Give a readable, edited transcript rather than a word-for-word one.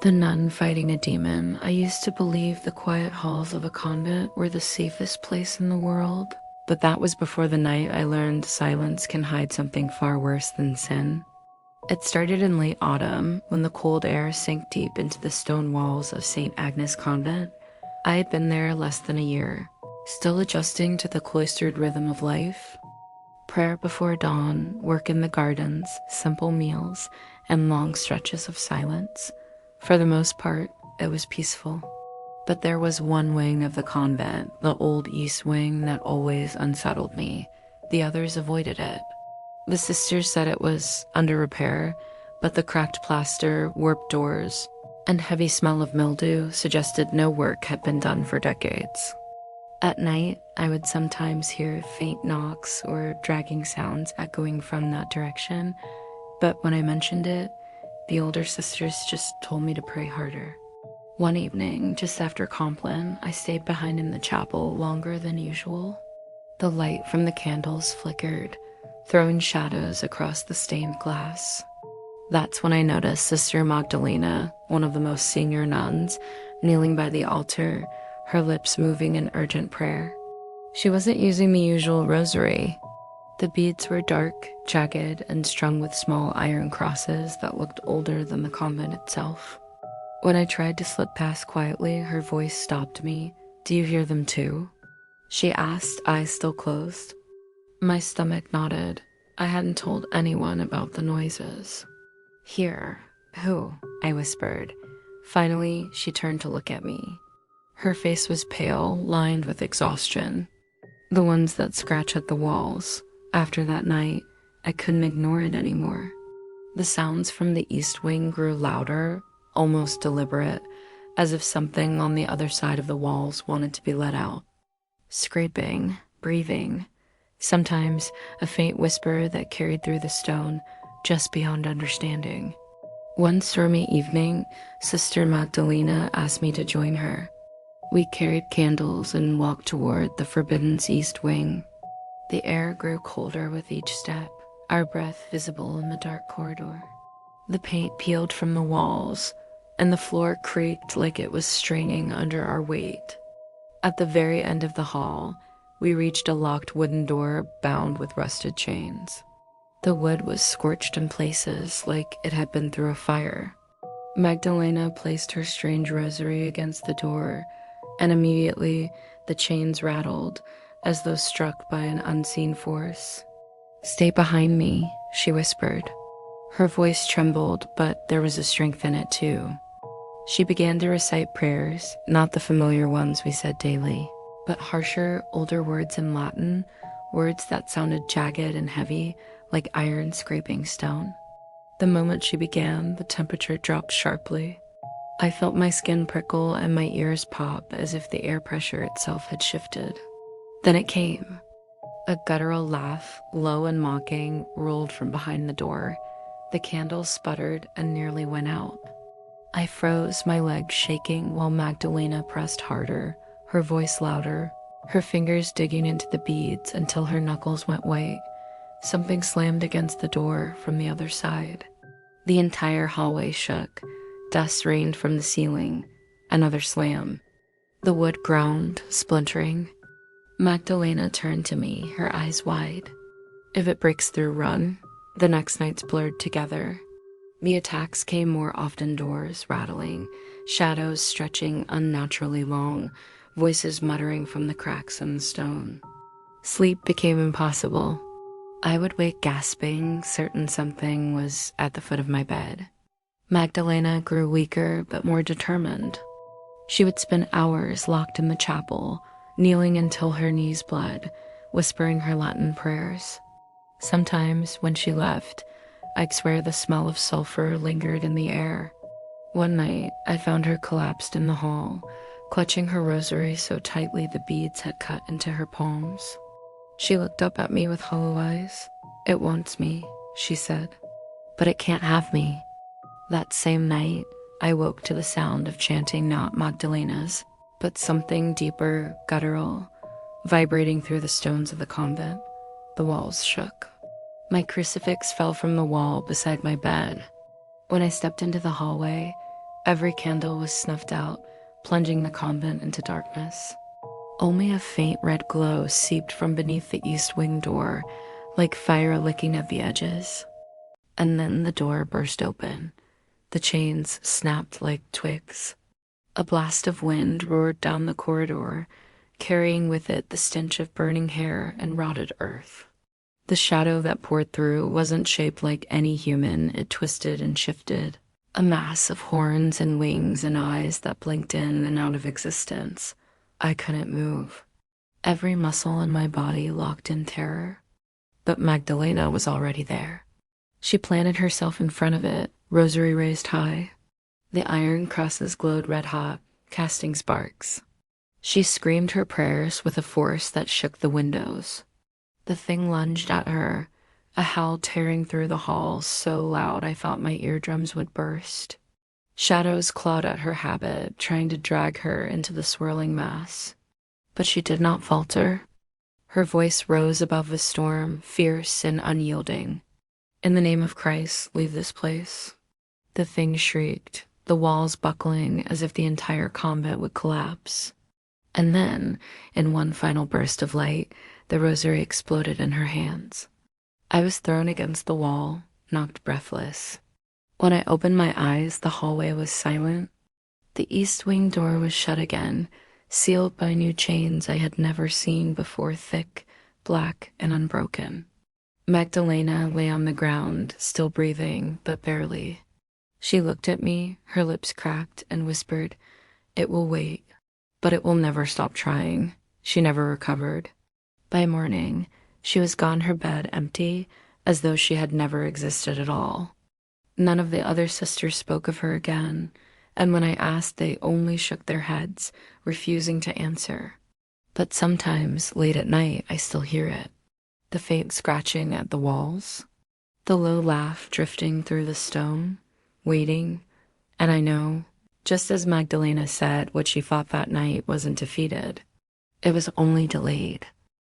The nun fighting a demon. I used to believe the quiet halls of a convent were the safest place in the world, but that was before the night I learned silence can hide something far worse than sin. It started in late autumn when the cold air sank deep into the stone walls of St. Agnes Convent. I had been there less than a year, still adjusting to the cloistered rhythm of life. Prayer before dawn, work in the gardens, simple meals, and long stretches of silence. For the most part, it was peaceful. But there was one wing of the convent, the old east wing, that always unsettled me. The others avoided it. The sisters said it was under repair, but the cracked plaster, warped doors, and heavy smell of mildew suggested no work had been done for decades. At night, I would sometimes hear faint knocks or dragging sounds echoing from that direction, but when I mentioned it, the older sisters just told me to pray harder. One evening, just after Compline, I stayed behind in the chapel longer than usual. The light from the candles flickered, throwing shadows across the stained glass. That's when I noticed Sister Magdalena, one of the most senior nuns, kneeling by the altar, her lips moving in urgent prayer. She wasn't using the usual rosary. The beads were dark, jagged, and strung with small iron crosses that looked older than the convent itself. When I tried to slip past quietly, her voice stopped me. "Do you hear them too?" she asked, eyes still closed. My stomach nodded. I hadn't told anyone about the noises. "Here? Who?" I whispered. Finally, she turned to look at me. Her face was pale, lined with exhaustion. The ones that scratch at the walls. After that night, I couldn't ignore it anymore. The sounds from the east wing grew louder, almost deliberate, as if something on the other side of the walls wanted to be let out. Scraping, breathing, sometimes a faint whisper that carried through the stone, just beyond understanding. One stormy evening, Sister Magdalena asked me to join her. We carried candles and walked toward the forbidden's east wing. The air grew colder with each step, our breath visible in the dark corridor. The paint peeled from the walls, and the floor creaked like it was straining under our weight. At the very end of the hall, we reached a locked wooden door bound with rusted chains. The wood was scorched in places like it had been through a fire. Magdalena placed her strange rosary against the door, and immediately the chains rattled, as though struck by an unseen force. "Stay behind me," she whispered. Her voice trembled, but there was a strength in it too. She began to recite prayers, not the familiar ones we said daily, but harsher, older words in Latin, words that sounded jagged and heavy, like iron scraping stone. The moment she began, the temperature dropped sharply. I felt my skin prickle and my ears pop as if the air pressure itself had shifted. Then it came. A guttural laugh, low and mocking, rolled from behind the door. The candles sputtered and nearly went out. I froze, my legs shaking, while Magdalena pressed harder, her voice louder, her fingers digging into the beads until her knuckles went white. Something slammed against the door from the other side. The entire hallway shook. Dust rained from the ceiling. Another slam. The wood groaned, splintering. Magdalena turned to me, her eyes wide. "If it breaks through, run." The next nights blurred together. The attacks came more often, doors rattling, shadows stretching unnaturally long, voices muttering from the cracks in the stone. Sleep became impossible. I would wake gasping, certain something was at the foot of my bed. Magdalena grew weaker but more determined. She would spend hours locked in the chapel, kneeling until her knees bled, whispering her Latin prayers. Sometimes, when she left, I'd swear the smell of sulfur lingered in the air. One night, I found her collapsed in the hall, clutching her rosary so tightly the beads had cut into her palms. She looked up at me with hollow eyes. "It wants me," she said, "but it can't have me." That same night, I woke to the sound of chanting not Magdalena's, but something deeper, guttural, vibrating through the stones of the convent. The walls shook. My crucifix fell from the wall beside my bed. When I stepped into the hallway, Every candle was snuffed out, plunging the convent into darkness. Only a faint red glow seeped from beneath the east wing door, like fire licking at the edges. And then the door burst open. The chains snapped like twigs. A blast of wind roared down the corridor, carrying with it the stench of burning hair and rotted earth. The shadow that poured through wasn't shaped like any human, it twisted and shifted. A mass of horns and wings and eyes that blinked in and out of existence. I couldn't move. Every muscle in my body locked in terror. But Magdalena was already there. She planted herself in front of it, rosary raised high. The iron crosses glowed red hot, casting sparks. She screamed her prayers with a force that shook the windows. The thing lunged at her, a howl tearing through the halls so loud I thought my eardrums would burst. Shadows clawed at her habit, trying to drag her into the swirling mass. But she did not falter. Her voice rose above the storm, fierce and unyielding. "In the name of Christ, leave this place." The thing shrieked, the walls buckling as if the entire convent would collapse. And then, in one final burst of light, the rosary exploded in her hands. I was thrown against the wall, knocked breathless. When I opened my eyes, the hallway was silent. The east wing door was shut again, sealed by new chains I had never seen before, thick, black, and unbroken. Magdalena lay on the ground, still breathing, but barely. She looked at me, her lips cracked, and whispered, "It will wait, but it will never stop trying." She never recovered. By morning, she was gone, her bed empty, as though she had never existed at all. None of the other sisters spoke of her again, and when I asked, they only shook their heads, refusing to answer. But sometimes, late at night, I still hear it. The faint scratching at the walls, the low laugh drifting through the stone, waiting, and I know, just as Magdalena said, what she fought that night wasn't defeated. It was only delayed.